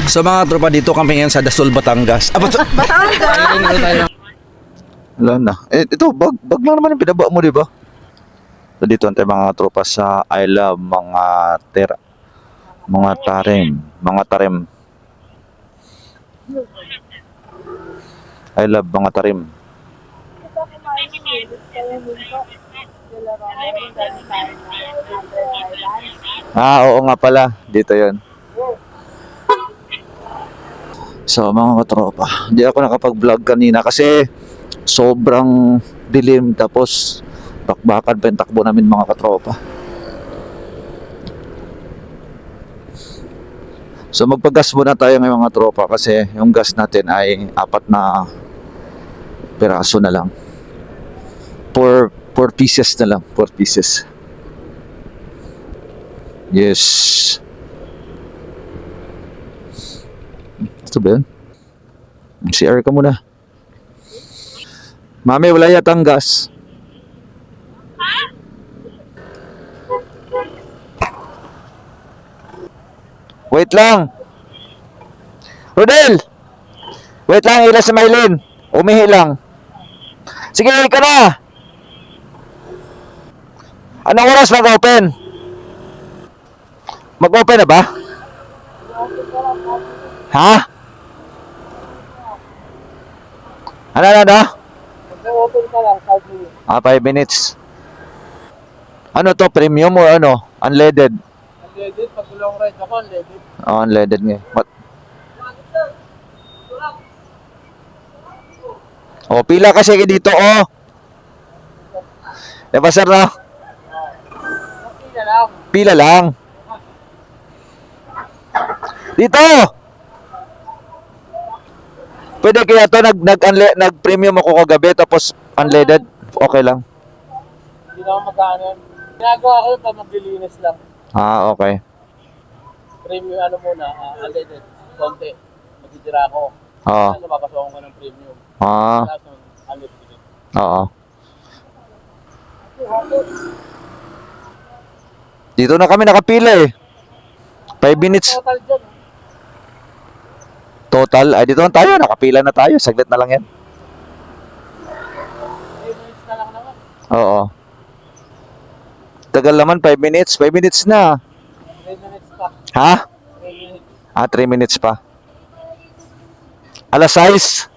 So mga tropa, dito kami ngayon sa Dasol, Batangas. Batangas! Wala na. Ito, bag lang naman yung pinaba mo, di ba? So dito tayo mga tropa sa I Love mga tarim. I Love mga tarim. Oo nga pala. Dito yon. So mga katropa, hindi ako nakapag-vlog kanina kasi sobrang dilim, tapos bakbakan pa yung takbo namin mga katropa. So magpagas muna tayo ng mga tropa kasi yung gas natin ay 4 na piraso na lang. 4 pieces na lang, 4 pieces. Yes. Ito ba yun? CR ka muna. Mami, wala yatang gas. Wait lang. Rodel! Wait lang, ila si Maylin. Umihi lang. Sige, ka na. Anong oras mag-open? Mag-open na ba? Ha? Ano? Mag-open ka lang, 5 minutes. 5 minutes. Ano to, premium o ano? Unleaded? Unleaded, pag long ride ako, unleaded. Unleaded nga. Pila kasi dito, Diba sir, no? Pila lang. Pila lang. Dito! Pwede kaya to, nag-premium ako kagabi, tapos unleaded, okay lang. Hindi na ako magkano yan. Ginagawa ko yun pag maglilinis lang. Okay. Premium muna, unleaded. Konti. Magtitira ako. Oo. Kasi mapapasok ko ng premium. Ah, Tapos unleaded. oo. Dito na kami nakapila 5 minutes. Total dyan. Total, ay dito na tayo, nakapila na tayo. Saglit na lang yan. 3 minutes na lang naman. Oo. Tagal naman, 5 minutes. 5 minutes na. 3 minutes pa. Ha? 3 minutes. 3 minutes pa. Alas 6.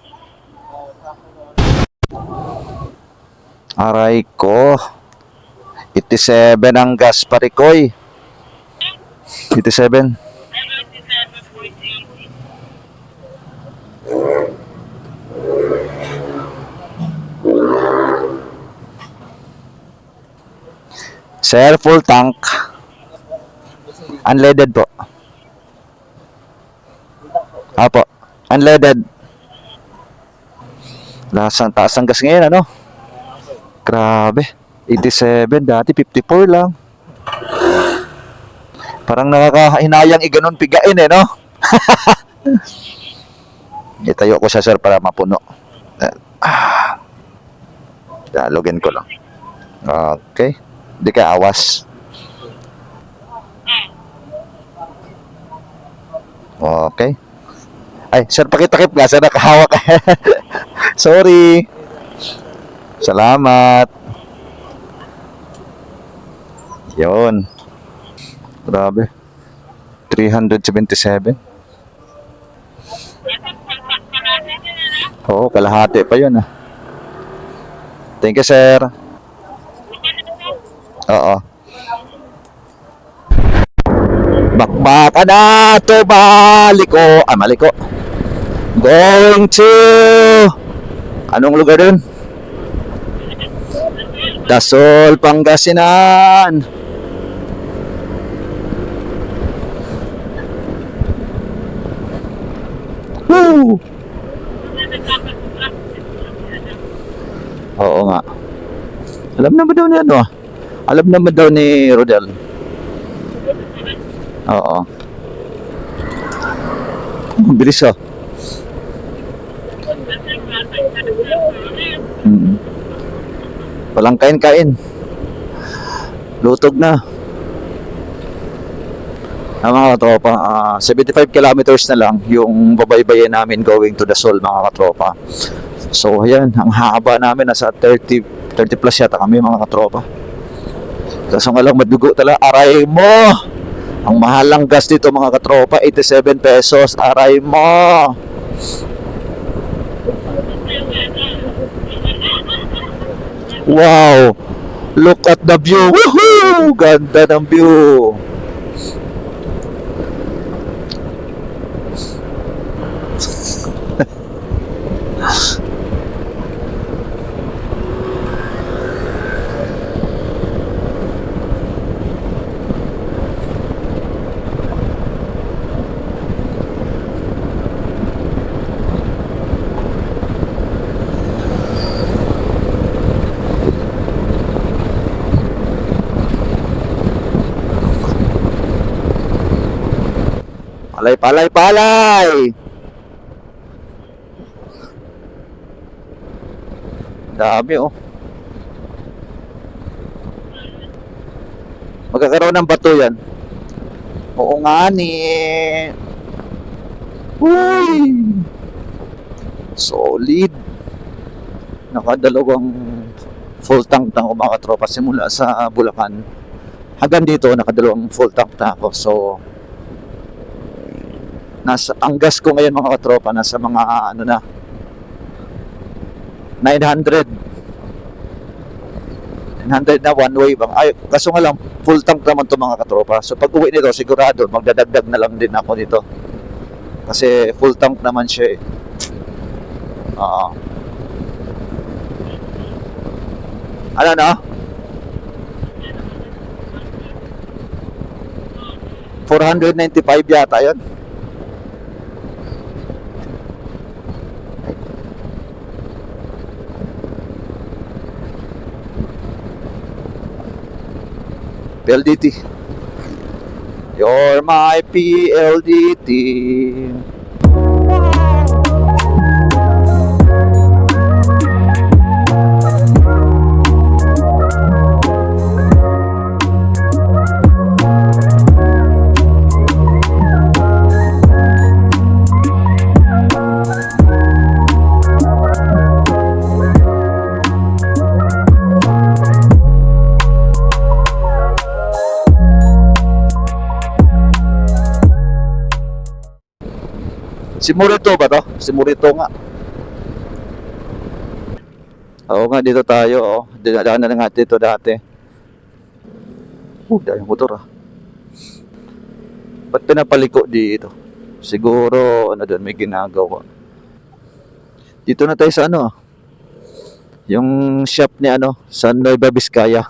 Aray ko. 87 ang gas parikoy. 87. Sir, full tank. Unleaded po. Apo, unleaded. Lasang taas ang gas ngayon, ano? Grabe. 87, dati 54 lang. Parang nakakahinayang iganon pigain no? Itayo ko siya sir para mapuno. Dalogin ko lang. Okay. Di ka awas. Okay. Ay, sir, pakitakip nga. Sir, nakahawak. Sorry. Salamat. Yun. Grabe. 377. Oo, kalahati pa yun Thank you, sir. Oo. Bakbaka na to, Maliko. Maliko. Going to... Anong lugar dun? Dasol, Pangasinan. Woo! Oo nga. Alam naman daw ni Alam naman daw ni Rodel. Oo. Ang bilis Walang kain-kain. Lutog na. Mga katropa, 75 kilometers na lang yung babaybayin namin going to the Sol, mga katropa. So ayan, ang haba namin, nasa 30 plus yata kami, mga katropa. Kaso nga lang madugo talaga, aray mo! Ang mahal lang gas dito, mga katropa, 87 pesos, aray mo! Wow! Look at the view! Woohoo! Ganda ng view! Palay, palay, palay! Dami oh. Magkakaroon ng bato yan. Oo nga ni. Uy! Solid. Nakadalawang full tank na ako, mga katropa, simula sa Bulacan hanggang dito. Nakadalawang full tank na ako. So ang gas ko ngayon, mga katropa, nasa mga ano na 900 na one way bang. Ay, kaso nga lang full tank naman to, mga katropa. So pag uwi nito, sigurado magdadagdag na lang din ako dito. Kasi full tank naman siya eh. Ano na? 495 yata yun. PLDT. You're my PLDT. Si Murito ba to? Si Murito nga. Oo nga, dito tayo. Oh. Dinadaan na nga dito dati. Dahil motor ah. Ba't pinapaliko dito? Siguro, ano doon, may ginagawa. Dito na tayo sa ano. Yung shop ni ano, sa Nueva Vizcaya.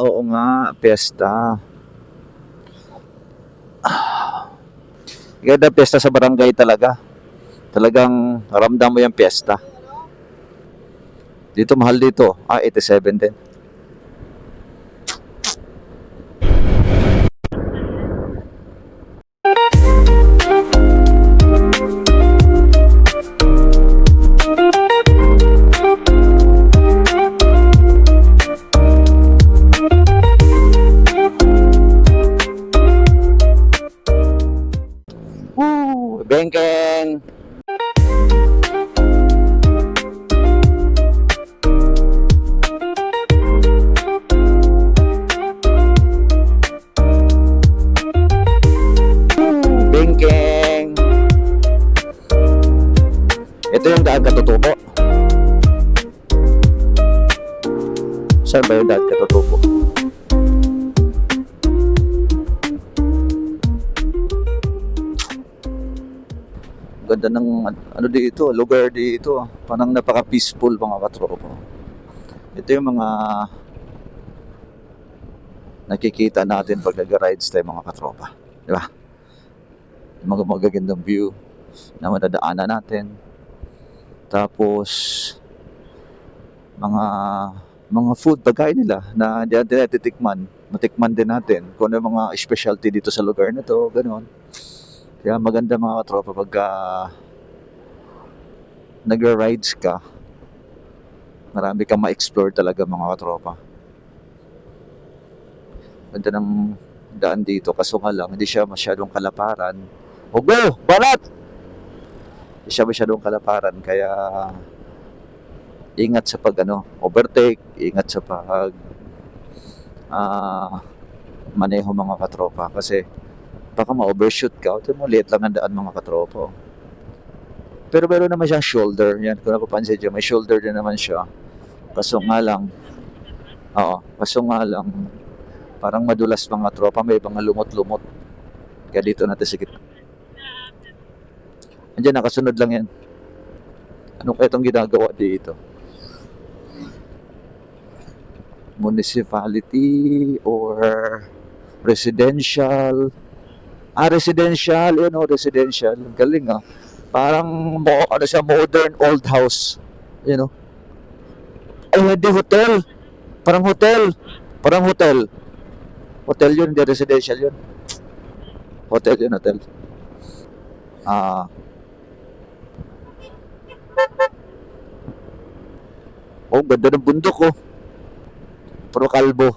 Oo nga, Fiesta. Ganda piyesta sa barangay talaga. Talagang ramdam mo yung piyesta. Dito mahal dito. 87 din. Bengkeng. Bengkeng. Ito yung daan Katutubo. Saan ba yung daan Katutubo? Ganda ng ano dito, lugar dito. Parang napaka-peaceful, mga katropa. Ito yung mga nakikita natin pag nag-rides tayo, mga katropa. Di ba? Mga magagandang view na madadaanan natin. Tapos mga food, pagkain nila na diyan din natitikman. Matikman din natin kung ano yung mga specialty dito sa lugar na to, gano'n. Kaya maganda, mga katropa, pagka nag-rides ka, marami kang ma-explore talaga, mga katropa. Ganda ng daan dito. Kaso nga lang, hindi siya masyadong kalaparan. O go! Barat! Hindi siya masyadong kalaparan. Kaya, ingat sa pag overtake. Ingat sa pag maneho mga katropa. Kasi, baka ma-overshoot ka. Ito mo, liit lang ang daan mga katropa. Pero meron naman siyang shoulder. Yan, kung napapansin niyo, may shoulder din naman siya. Kaso nga lang, parang madulas mga tropa, may mga lumot-lumot. Kaya dito natin sa gitna. Andiyan, nakasunod lang yan. Ano kaya itong ginagawa dito? Municipality or residential? Residential. Residential. Galing Parang siya, modern old house. Ay, hindi hotel. Parang hotel. Hotel yun, hindi residential yun. Hotel yun, hotel. Ganda ng bundok Puro kalbo.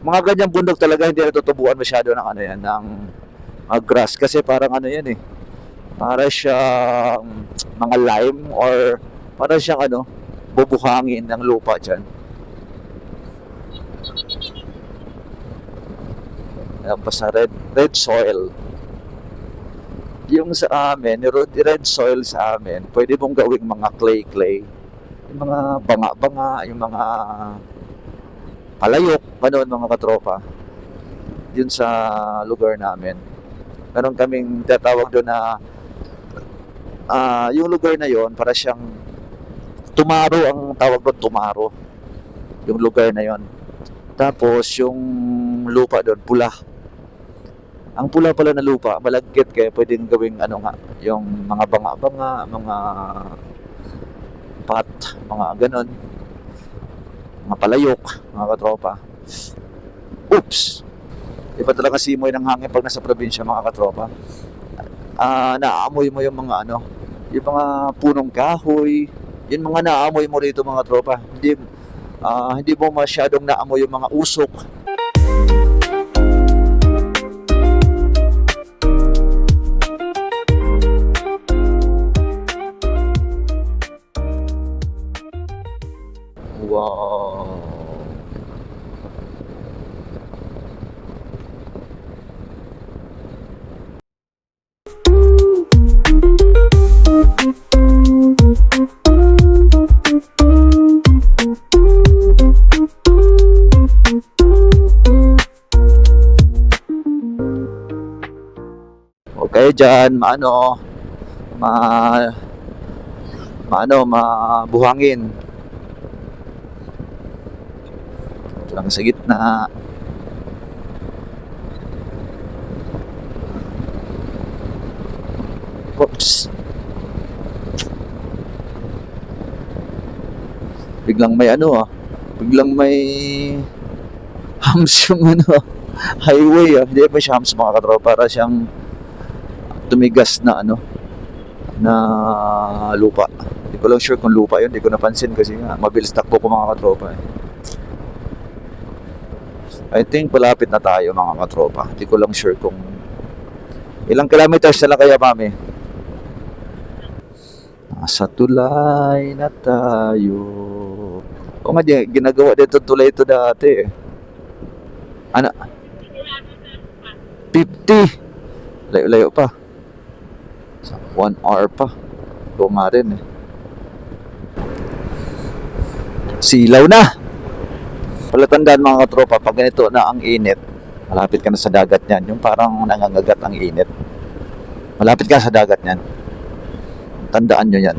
Mga ganyang bundok talaga hindi natutubuan masyado ng ng grass kasi parang yan para siyang mga lime or para siyang bubuhangin ng lupa dyan. Basta red soil. Yung sa amin, red soil sa amin, pwede mong gawing mga clay. Yung mga banga-banga, yung mga palayok, mga katropa. Yun sa lugar namin. Meron kaming tatawag doon na yung lugar na yon para siyang tumaro ang tawag doon, tumaro. Yung lugar na yon. Tapos yung lupa doon pula. Ang pula pala na lupa, malagkit kaya pwedeng gawing yung mga banga-banga, mga pat, mga ganon. Mga palayok, mga katropa. Oops! Iba talaga simoy ng hangin pag nasa probinsya mga katropa. Naamoy mo yung mga yung mga punong kahoy, yung mga naamoy mo rito mga tropa. Hindi mo masyadong naamoy yung mga usok. Wow. Okay dyan, mabuhangin. Ito lang sa gitna. Oops. Biglang may biglang may hams yung highway Hindi pa siya hams mga katropa, para siyang tumigas na na lupa. Hindi ko lang sure kung lupa yun, hindi ko napansin kasi mabilis takbo ko mga katropa I think palapit na tayo mga katropa. Hindi ko lang sure kung ilang kilometers na lang kaya mami. Nasa tulay na tayo. Ginagawa dito tulay ito dati 50. Layo-layo pa. 1 hour pa. Luma rin Silaw na. Palatandaan mga katropa, pag ganito na ang init, malapit ka na sa dagat niyan. Yung parang nangangagat ang init. Malapit ka sa dagat niyan. Tandaan nyo yan.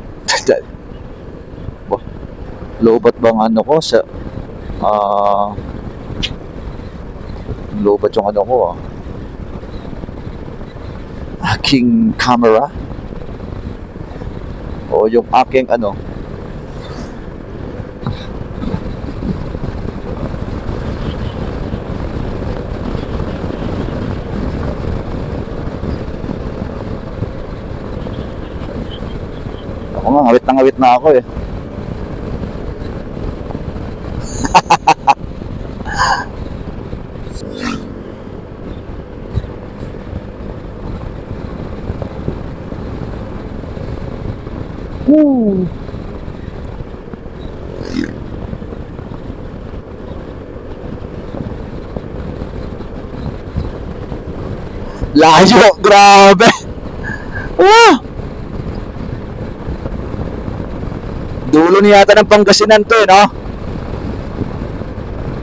Lobat bang ko sa lobat yung ko aking camera o yung aking ako nga, ngawit na ako Woo! Layo, grabe. Oh! Dulo niya yata ng Pangasinan to, eh, no?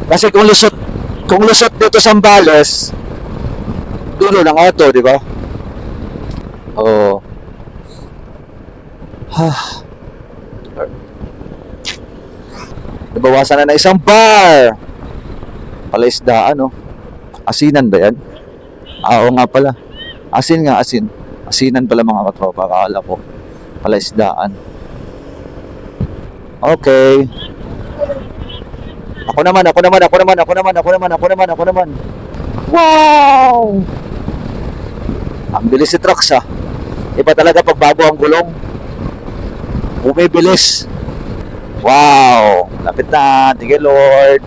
Kasi kung lusot dito sa Zambales, dulo ng auto, di ba? Oo. Nabawasan na isang bar. Palaisdaan, no? Asinan ba yan? Oo nga pala. Asin nga, asin. Asinan pala mga katropa. Akala ko. Palaisdaan. Okay. Ako naman. Wow! Ang bilis si trucks, ah. Iba talaga pag bago ang gulong. Bumibilis. Wow! Lapit na. Thank you, Lord.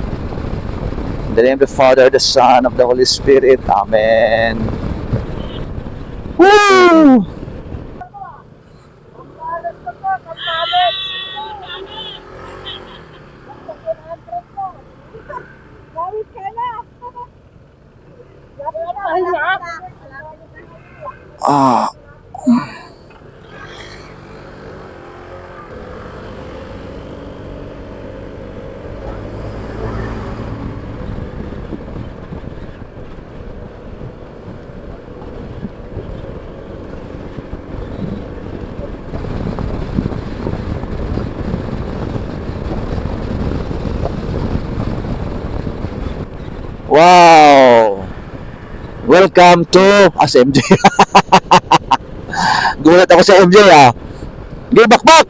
In the name of the Father, the Son, of the Holy Spirit. Amen. Woo! Ah. Wow! Welcome to MJ. Gulat ako sa MJ, ah. Give back!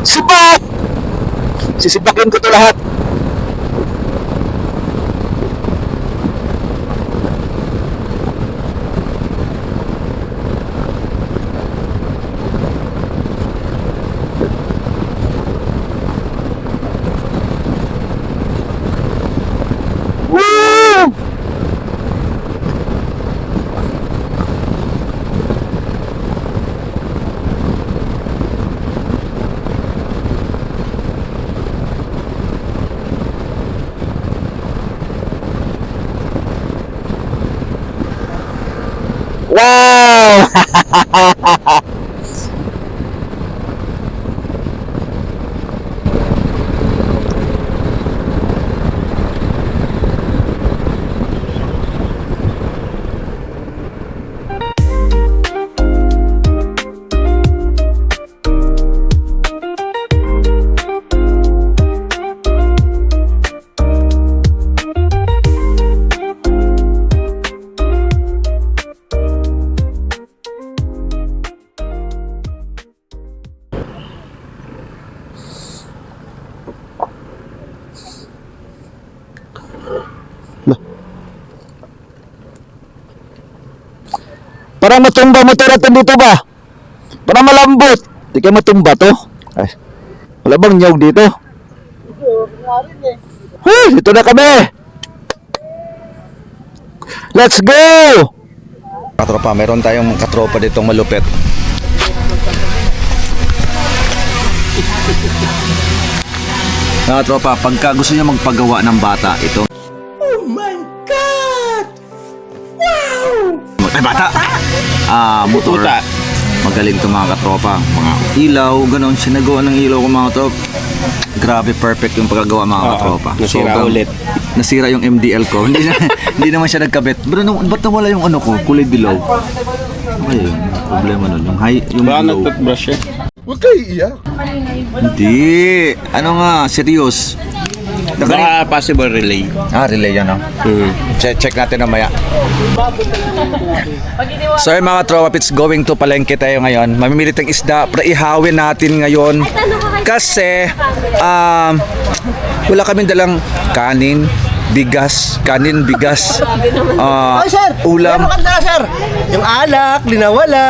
Sibak! Sisibakin ko to lahat. Woo! Wow! Para matumba motor natin dito ba? Para malambot. Di kayo matumba to. Ay, wala bang nyog dito? Dito na kami. Let's go! Katropa, meron tayong katropa ditong malupit. Katropa, pagka gusto niya magpagawa ng bata, ito. Oh my God! Wow! Ay, bata! Motor. Magaling to mga katropa. Mga ilaw, ganon. Sinagawa ng ilaw ko mga katropa. Grabe, perfect yung pagkagawa mga katropa. nasira ulit. Nasira yung MDL ko. Hindi naman siya nagkabit. Bro, ba't nawala yung ano ko? Kulay dilaw. Ay, yun. Problema nun. Yung high, yung Baka dilaw. nag-toothbrush siya. Huwag kayo iiyak. Hindi. Ano nga, serious. Baka possible relay. Relay yan, no? Check natin na maya. So yun mga tropa, it's going to palengke tayo ngayon. Mamimili tayong isda para ihawin natin ngayon. Kasi wala kaming dalang kanin, bigas, ulam. Meron ka na, sir. Yung alak, linawala.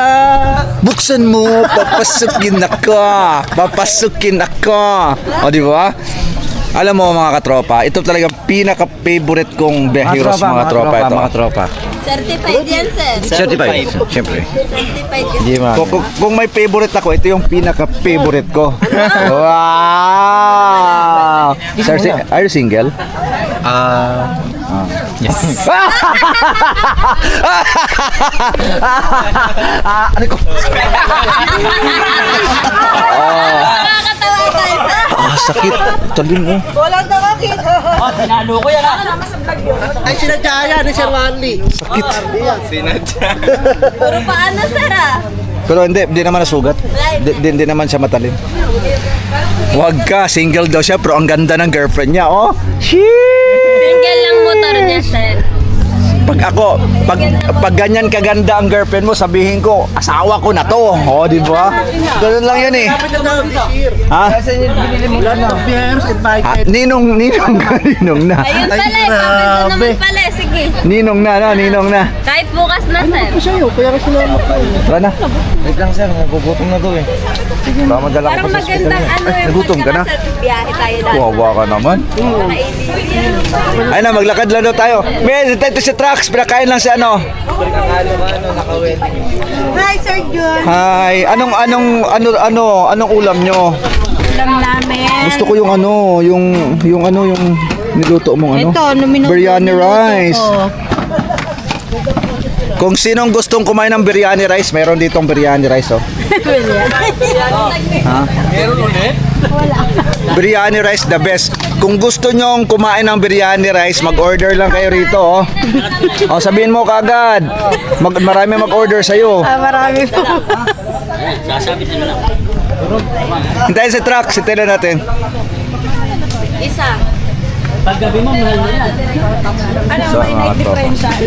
Buksan mo, papasukin ako. O, di ba? Alam mo mga katropa, ito talaga pinaka-favorite kong heroes mga tropa ito. Mga tropa. Certified yan, sir. Certified, siyempre. Certified yan. Hindi man. Kung may favorite ako, ito yung pinaka-favorite ko. Wow! Sir, are you single? Yes. Ano ko? Nakakatawa tayo, sir. Sakit. Talim mo. Ay, sinadya yan ni Sir Wally. Sakit. Puro paano, sir, ah. Pero hindi naman nasugat. Hindi naman siya matalim. Wag ka, single daw siya pero ang ganda ng girlfriend niya, oh. Single lang motor niya, sir. Pag ganyan kaganda ang girlfriend mo, sabihin ko, asawa ko na to. Oh, di ba? Ganun lang yan eh. Ha? Bears invited. Ninong na. Ayun pala, sabi ko naman pala, sige. Ninong na. Kahit bukas na, sir. Sa'yo, kaya kasi naman ko. Tara na. Wait lang sir, nagugutom na to eh. Baka madala Parang ko sa hospital. magandang ano yung Nagutom ka na? biyahe tayo lang. Kuwawa ka naman. Ay na, maglakad lang daw tayo. May, ito si Trax, pinakain lang si ano. Hi, Sir John. Hi, anong ulam nyo? Ulam namin. Gusto ko yung niluto mong ano? Ito, minuto. Biryani rice. Kung sinong gustong kumain ng biryani rice, mayroon ditong biryani rice, oh. Ha? Meron ulit? Biryani rice the best. Kung gusto nyong kumain ng biryani rice, mag-order lang kayo rito, oh. Oh, sabihin mo kaagad. Marami mag-order sa'yo. Marami po. Hintayin si Truck, sitilan natin. Isa. Paggabi mo, mahal mo yan. Ano, So, may mga night differential.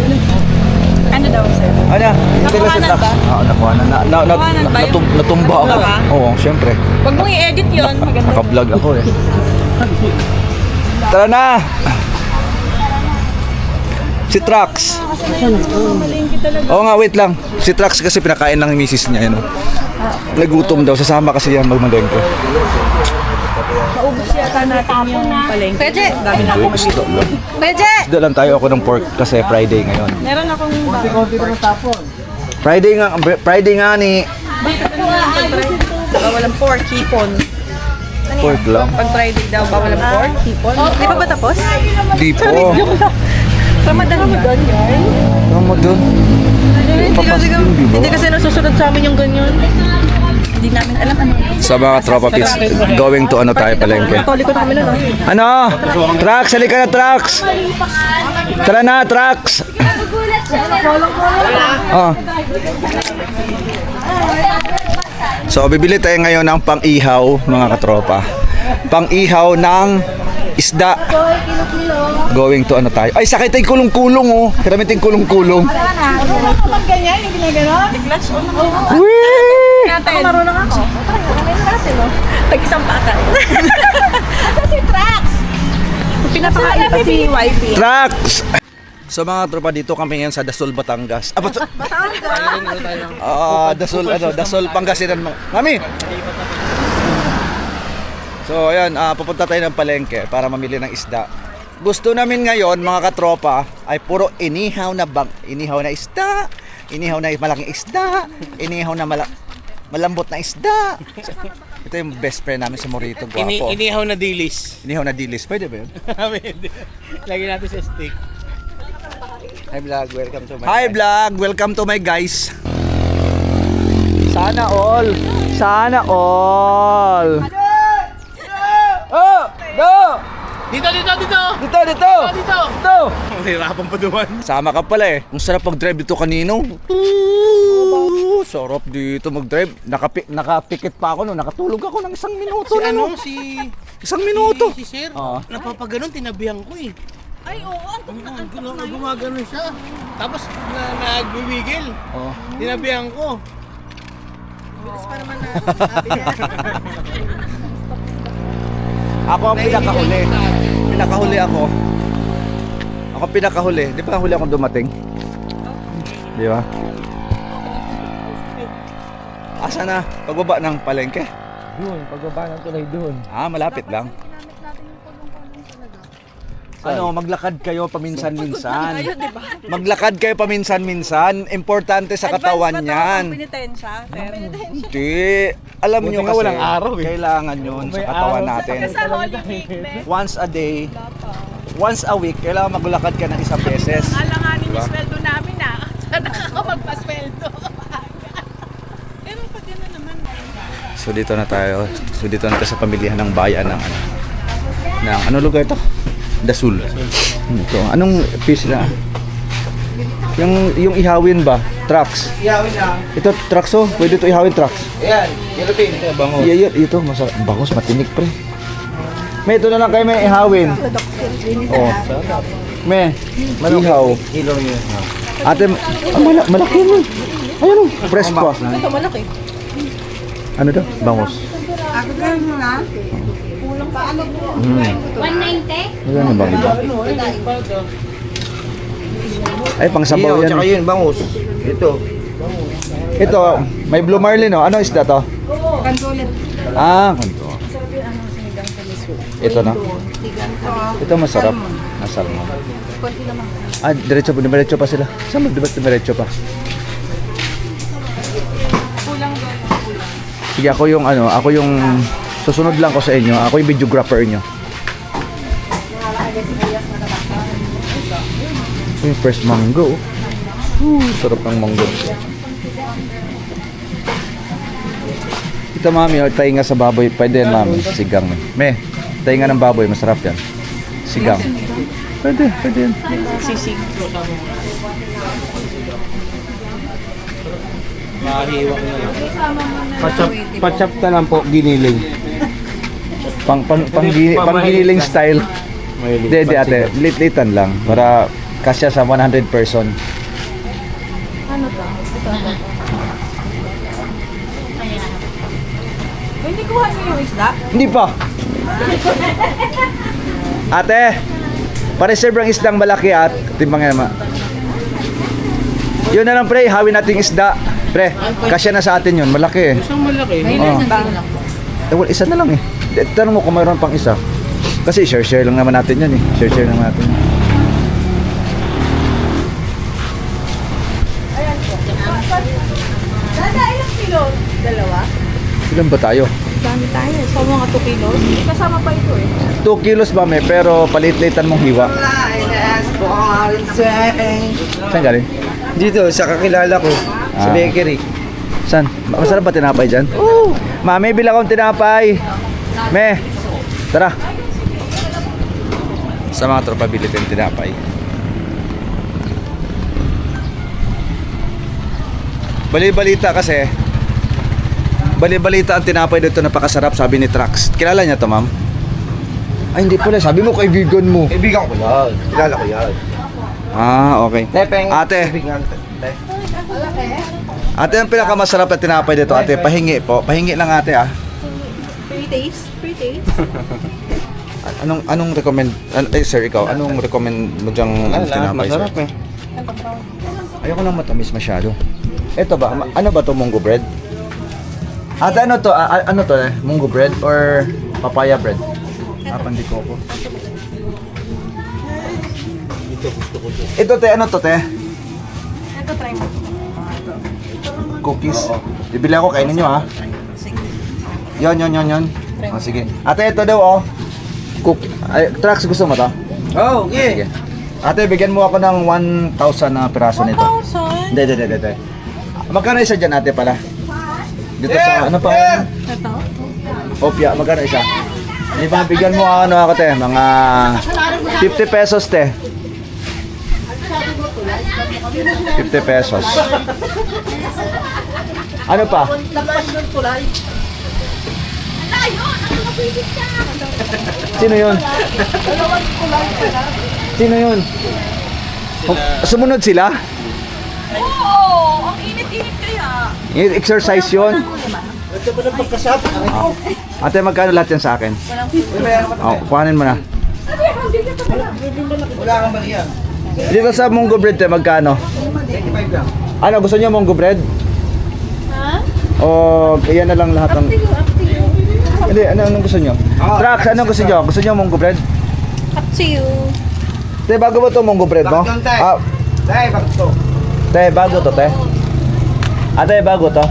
Ano daw, sir? Ano? Hintayin si Truck. Oo, nakuha na. Nakuhanan ba yun? Natumba ako. Natumba ka? Oo, syempre. Huwag mong i-edit yun. Maganda. Naka-vlog ako eh. Tara na! Si Trax. Oo nga, wait lang. Si Trax kasi pinakain lang ng misis niya. Yun, oh. Nagutom daw. Sasama kasi yan magmalengke. Naubos yata natin yung palengke. Pwede. Dami na akong Isda lang. Pwede. Isda lang tayo ako ng pork kasi Friday ngayon. Meron akong Friday nga ni Bawal ang pork, hipon. pork lang. Pag Friday daw, bawal ang pork, hipon. Di pa ba tapos? Di po. Ramadan ba? Ano doon? Papasting, di ba? Hindi kasi nasusunod sa amin yung ganyan. Hindi namin alam ano. Sa mga tropa pits, going to ano tayo palengke. Toliko namin ano. Ano? Trax, halika na Trax! Tara na Trax! Oh. So bibili tayo ngayon ng pang-ihaw mga katropa. Pang-ihaw ng isda. Going to ano tayo. Ay sakay tayo kulong-kulong oh. Karami tayong kulong-kulong. Pag ganyan, yung ginagano? Nag-clutch on ako. Whee! Ako marunong ako. Tag-isang pata. Si Trax! Pinapakain pa si Wifey. Trax! So mga tropa dito kami ngayon sa Dasol, Batangas. Dasol, Dasol, Pangasinan. Mami! So ayan, pupunta tayo ng palengke para mamili ng isda. Gusto namin ngayon mga katropa ay puro inihaw na isda, inihaw na malaking isda, inihaw na malambot na isda. Ito yung best friend namin sa Morito, guwapo. Inihaw na dilis. Inihaw na dilis, pwede ba yun? Lagi natin sa stick. Hi vlog, welcome to my Hi vlog, welcome to my guys. Sana all. Sana all. Oh, go! Dito! Dito. Mahirapan pa duman. Sama ka pala eh. Ang sarap mag-drive dito kanino. Sarap dito mag-drive. Nakapikit pa ako no. Nakatulog ako ng 1 minuto. Si ano? Si 1 minuto. Si Sir. Oo. Napapaganon, tinabihan ko eh. Ay, oo. Gumagano siya. Tapos nagwiwigil. Oh. Tinabihan ko. Bilis pa naman na. Ako ang pinakahuli. Pinakahuli ako. Ako pinakahuli. Di ba huli akong dumating? Di ba? Asa na? Pagbaba ng palengke? Doon, pagbaba ng tulay doon. Malapit lang. Ano, maglakad kayo paminsan-minsan. Ayun, di ba? Maglakad kayo paminsan-minsan. Importante sa katawan yan. Pinitensya, sir. Hindi. Alam nyo kasi, walang araw eh. kailangan yun sa katawan natin. Sa Holy Week, Once a day, once a week, kailangan maglakad ka ng isang beses. alanganin yung sweldo namin na. Nakakapagpasweldo. Pero pag gano'n naman. So dito na tayo. So dito na tayo sa pamilihan ng bayan ng ano lugar ito? Dasul. Ito. Anong fish na? Yung ihawin ba? Trucks. Iyawin na. Ito trucks oh. Pwede ito ihawin trucks. Ayan, Philippine. Bango. Yeah, ito masarap. Bangos, matinik pre. May ito na lang kayo may ihawin. Oh. May ihaw. Kilo yun. Ate, malaki mo. Ayun oh, fresh pa. Ito malaki. Ano to? Bangos. Ako din mo na. Kulang pa ano po. 190? Ano bang iba? Ay, pang sabaw yan. Tsaka yun, bangus. Ito. Ito, may blue marlin oh. Ano isda to? Kandulit. Ah, kanto. Ito na. Ito masarap. Salmon. Ah, diretso pa sila. Saan mo diretso pa? Sige, ako yung susunod lang ko sa inyo. Ako yung videographer nyo. Yung first mango. Sarap ng mango. Ito mami, tainga sa baboy. Pwede yan mami, sigang. Me, tainga ng baboy, masarap yan. Sigang. Pwede yan. Sisig. Pachap na lang po, giniling. Pang-giniling style. Hindi ate, lit-litan lang. Para kasya sa 100 person. Ano to? Hindi kuha niyo yung isda? Hindi pa. Ate, pa-reserve ang isdang malaki at timbangin naman. Yun na lang pre, hawin natin yung isda. Pre, kasya na sa atin yun, malaki eh. Isang malaki. Well, isa na lang eh. Tanong mo kung mayroon pang isa. Kasi share lang naman natin yan eh. Share lang natin. Dada, ilang kilo? Dalawa? Ilan ba tayo? Dami tayo. So, mga 2 kilos. Kasama pa ito eh. 2 kilos ba may pero palit-litan mong hiwa. Saan galing? Dito, sa kakilala ko. Sa Ah. bakery. Saan? Masarap ba tinapay dyan? Oo. Mami, bilang akong tinapay. Me, tara. Sa mga tropa, bili tayong tinapay. Bali-balita kasi. Bali-balita ang tinapay dito, napakasarap, sabi ni Trax. Kilala niya to, ma'am? Ay, hindi pala. Sabi mo kaibigan mo. Kaibigan ko yan. Kilala ko yan. Ah, okay. Tepeng. Ate. Kaibigan. Ate, ang pinakamasarap na tinapay dito, ate, pahingi po. Pahingi lang ate, ah. Free taste? Free taste? Anong recommend? Sir, ikaw, anong recommend mo dyang tinapay, sir? Masarap eh. Ayoko lang matamis masyado. Ito ba? Ano ba to, munggo bread? Ate, ano to? Ano to eh? Munggo bread or papaya bread? Pandikoko. Ito te, ano to te? Ito, try mo. Cookies. Bibili ako, kainin nyo ha. Yon. Oh, sige. Ate, ito daw oh. Ay, Trax, gusto mo to? Oh, okay. Sige. Ate, bigyan mo ako ng 1,000 na piraso nito. 1,000? Hindi. Magkano isa dyan ate pala? Dito sa, ano pa? Ito? Opya, magkano isa? Diba, bigyan mo ako te, mga 50 pesos te. 50 pesos. Ano pa? Sino yun? Sumunod sila? Oo! Ang init-init kaya. Exercise yun? Ate, magkano lahat yan sa akin? Oh, kuhanin mo na. Wala kang baliyan. Dito sa munggo bread te, magkano? 25 lang. Ano, gusto niyo munggo bread? Ha? O kaya na lang lahat ng... Up to you. Hindi, anong gusto niyo? Trax, anong gusto niyo? Gusto niyo munggo bread? Up to you. Te, bago ba to munggo bread mo? Bagong, te. Ah, Dahil, bakit to? te, bago to, te. Ate, bago to.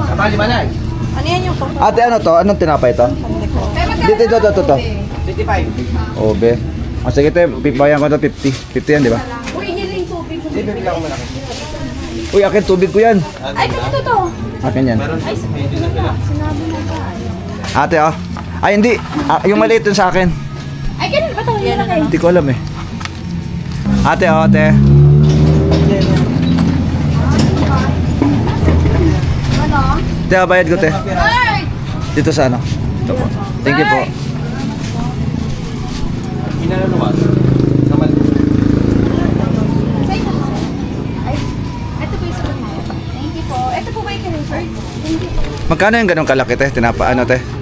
Kapali manay. Ano yan yung pang... Ate, ano to? Anong tinapay to? Dito, ito. 55. Oh, be. O, sige, te, bayan ko to 50. 50 yan, di ba? Uy, yun yung tubig. Bibigyan ko malaki. Uy, akin tubig ko yan. Ay, ganito to. Akin yan. Ay, sinabi mo ba? Ate, oh. Ay, hindi. Ah, yung maliit dun sa akin. Ay, ganun ba ito? Yan na kayo. Hindi ko alam eh. Ate, oh, ate. Ano? Te, bayad ko, te. Ay! Dito sa ano? Ito po. Thank you po. Inalaluwas. Naman. Ay, ito po yung sagot na. Thank you po. Ito po ba yung kinufert? Thank you po. Magkano yung ganong kalaki, te? Tinapa, ano, te?